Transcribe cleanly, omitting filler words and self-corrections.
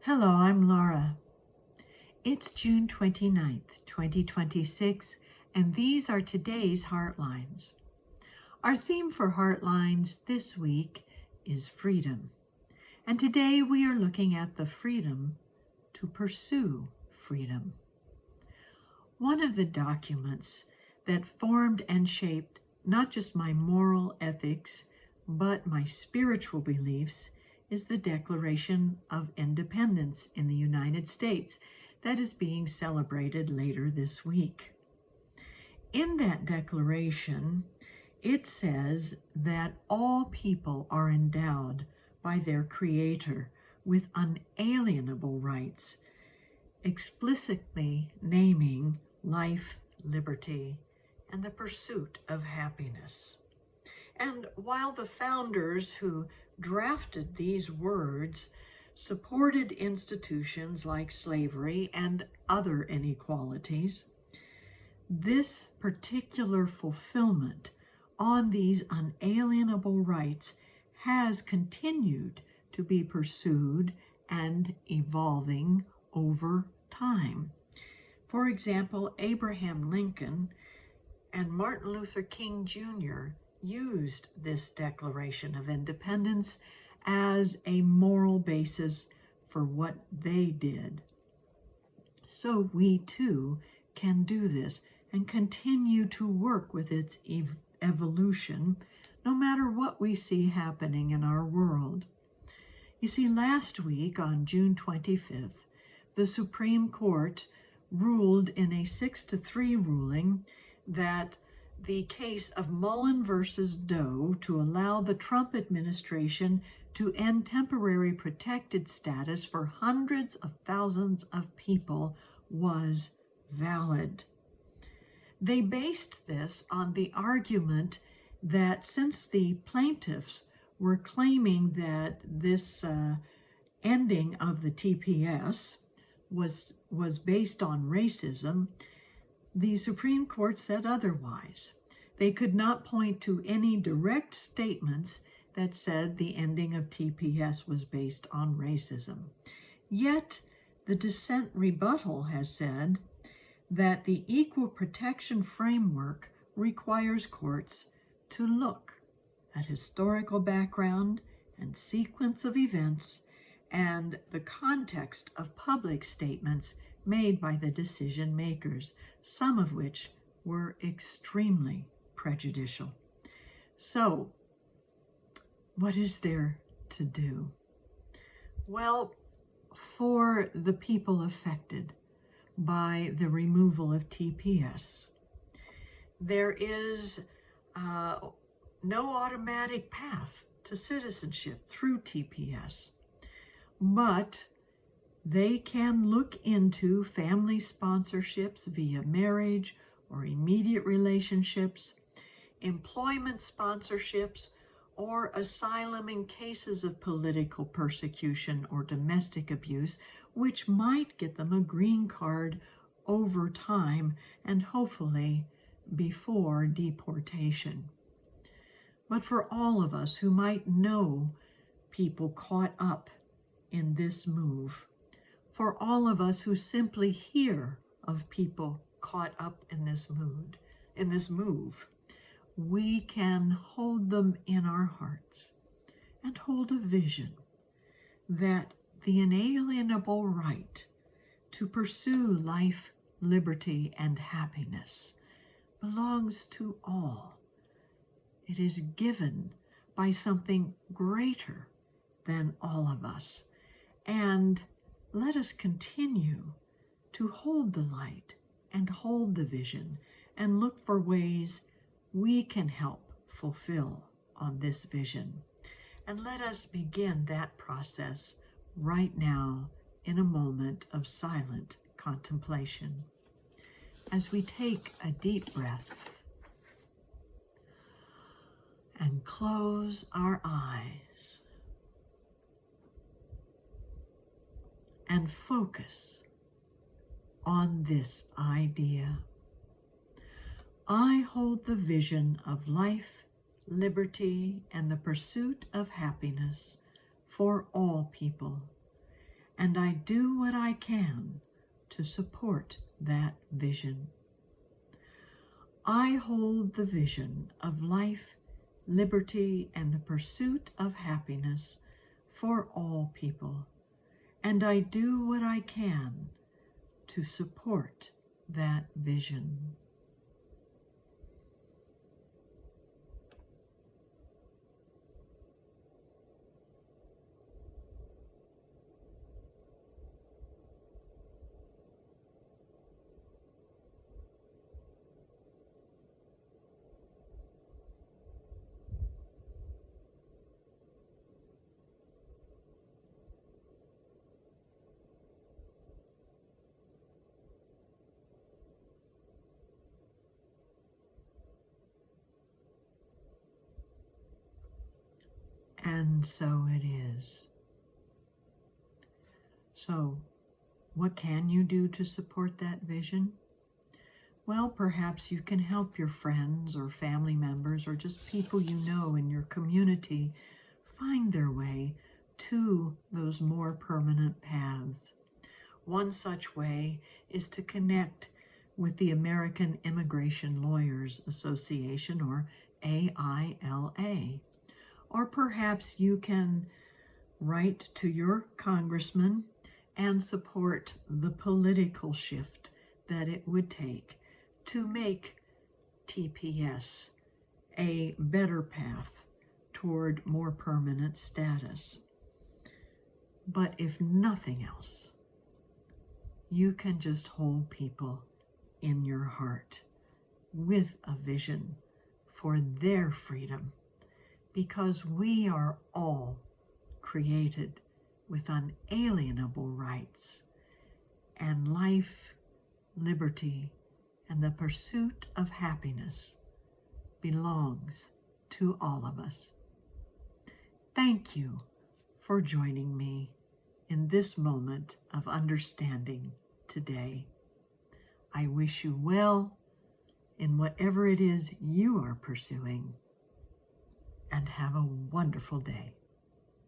Hello, I'm Laura. It's June 29th, 2026, and these are today's Heartlines. Our theme for Heartlines this week is freedom. And today we are looking at the freedom to pursue freedom. One of the documents that formed and shaped not just my moral ethics, but my spiritual beliefs is the Declaration of Independence in the United States that is being celebrated later this week. In that declaration, it says that all people are endowed by their Creator with unalienable rights, explicitly naming life, liberty, and the pursuit of happiness. And while the founders who drafted these words supported institutions like slavery and other inequalities, this particular fulfillment on these unalienable rights has continued to be pursued and evolving over time. For example, Abraham Lincoln and Martin Luther King Jr. used this Declaration of Independence as a moral basis for what they did. So we too can do this and continue to work with its evolution, no matter what we see happening in our world. You see, last week on June 25th, the Supreme Court ruled in a 6-3 ruling that the case of Mullen versus Doe to allow the Trump administration to end temporary protected status for hundreds of thousands of people was valid. They based this on the argument that since the plaintiffs were claiming that this ending of the TPS was based on racism, the Supreme Court said otherwise. They could not point to any direct statements that said the ending of TPS was based on racism. Yet, the dissent rebuttal has said that the equal protection framework requires courts to look at historical background and sequence of events and the context of public statements made by the decision makers, some of which were extremely prejudicial. So, what is there to do? Well, for the people affected by the removal of TPS, there is no automatic path to citizenship through TPS, but they can look into family sponsorships via marriage or immediate relationships, employment sponsorships, or asylum in cases of political persecution or domestic abuse, which might get them a green card over time and hopefully before deportation. But for all of us who might know people caught up in this move, for all of us who simply hear of people caught up in this move, we can hold them in our hearts and hold a vision that the inalienable right to pursue life, liberty, and happiness belongs to all. It is given by something greater than all of us. And let us continue to hold the light and hold the vision and look for ways we can help fulfill on this vision. And let us begin that process right now in a moment of silent contemplation. As we take a deep breath and close our eyes and focus on this idea. I hold the vision of life, liberty, and the pursuit of happiness for all people, and I do what I can to support that vision. I hold the vision of life, liberty, and the pursuit of happiness for all people, and I do what I can to support that vision. And so it is. So, what can you do to support that vision? Well, perhaps you can help your friends or family members or just people you know in your community find their way to those more permanent paths. One such way is to connect with the American Immigration Lawyers Association, or AILA. Or perhaps you can write to your congressman and support the political shift that it would take to make TPS a better path toward more permanent status. But if nothing else, you can just hold people in your heart with a vision for their freedom, because we are all created with unalienable rights, and life, liberty, and the pursuit of happiness belongs to all of us. Thank you for joining me in this moment of understanding today. I wish you well in whatever it is you are pursuing, and have a wonderful day.